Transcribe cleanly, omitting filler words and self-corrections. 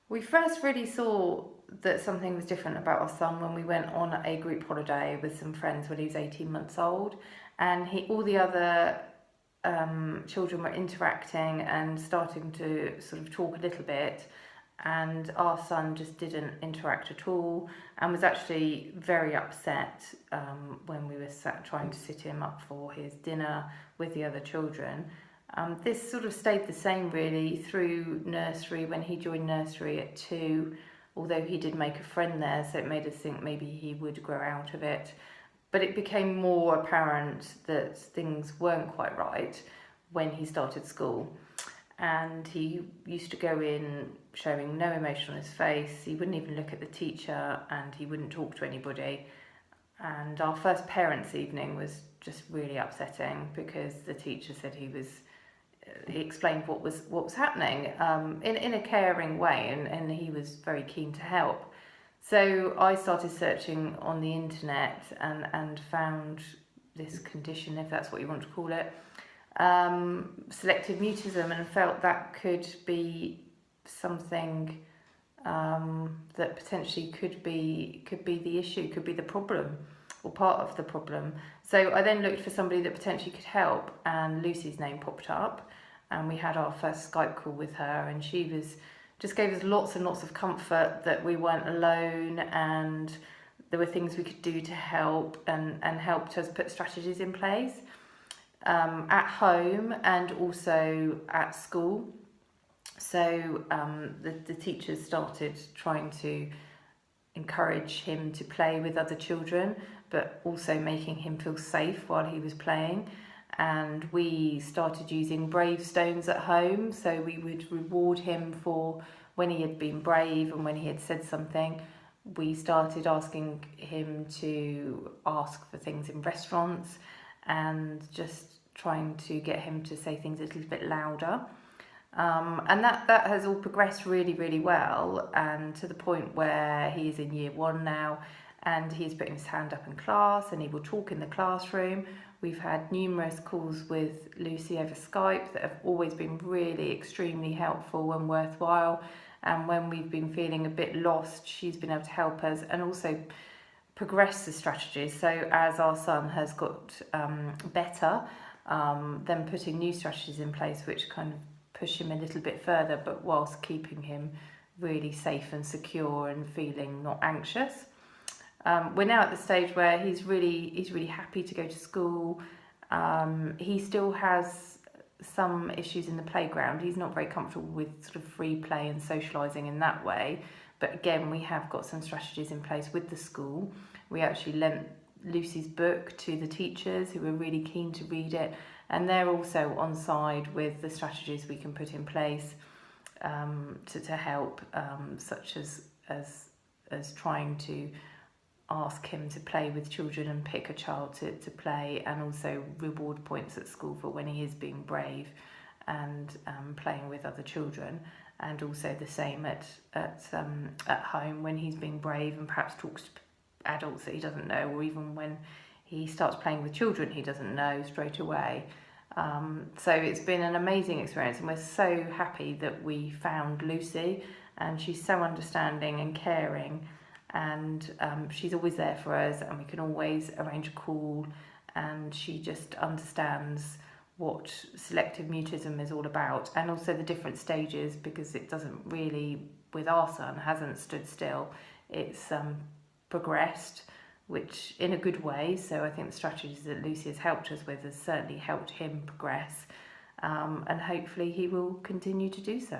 We first really saw that something was different about our son when we went on a group holiday with some friends when he was 18 months old, and all the other children were interacting and starting to sort of talk a little bit, and our son just didn't interact at all and was actually very upset when we were trying to sit him up for his dinner with the other children. This sort of stayed the same really through nursery. When he joined nursery at 2, although he did make a friend there, so it made us think maybe he would grow out of it. But it became more apparent that things weren't quite right when he started school. And he used to go in showing no emotion on his face. He wouldn't even look at the teacher, and he wouldn't talk to anybody. And our first parents' evening was just really upsetting because the teacher said he explained what was happening in a caring way, and he was very keen to help. So I started searching on the internet and found this condition, if that's what you want to call it, selective mutism, and felt that could be something that potentially could be the issue, could be the problem, or part of the problem. So I then looked for somebody that potentially could help, and Lucy's name popped up, and we had our first Skype call with her, and she just gave us lots and lots of comfort that we weren't alone, and there were things we could do to help, and helped us put strategies in place at home and also at school. So the teachers started trying to encourage him to play with other children, but also making him feel safe while he was playing. And we started using brave stones at home, so we would reward him for when he had been brave and when he had said something. We started asking him to ask for things in restaurants and just trying to get him to say things a little bit louder. And that has all progressed really, really well, and to the point where he's in year 1 now, and he's putting his hand up in class and he will talk in the classroom. We've had numerous calls with Lucy over Skype that have always been really extremely helpful and worthwhile. And when we've been feeling a bit lost, she's been able to help us and also progress the strategies. So as our son has got better, then putting new strategies in place which kind of push him a little bit further, but whilst keeping him really safe and secure and feeling not anxious. We're now at the stage where he's really happy to go to school. He still has some issues in the playground. He's not very comfortable with sort of free play and socialising in that way. But again, we have got some strategies in place with the school. We actually lent Lucy's book to the teachers who were really keen to read it, and they're also on side with the strategies we can put in place to help, such as trying to ask him to play with children and pick a child to play, and also reward points at school for when he is being brave and playing with other children, and also the same at home when he's being brave and perhaps talks to adults that he doesn't know, or even when he starts playing with children he doesn't know straight away. So it's been an amazing experience, and we're so happy that we found Lucy, and she's so understanding and caring, and she's always there for us, and we can always arrange a call, and she just understands what selective mutism is all about, and also the different stages, because it doesn't really, with our son, hasn't stood still. It's progressed, which in a good way. So I think the strategies that Lucy has helped us with has certainly helped him progress, and hopefully he will continue to do so.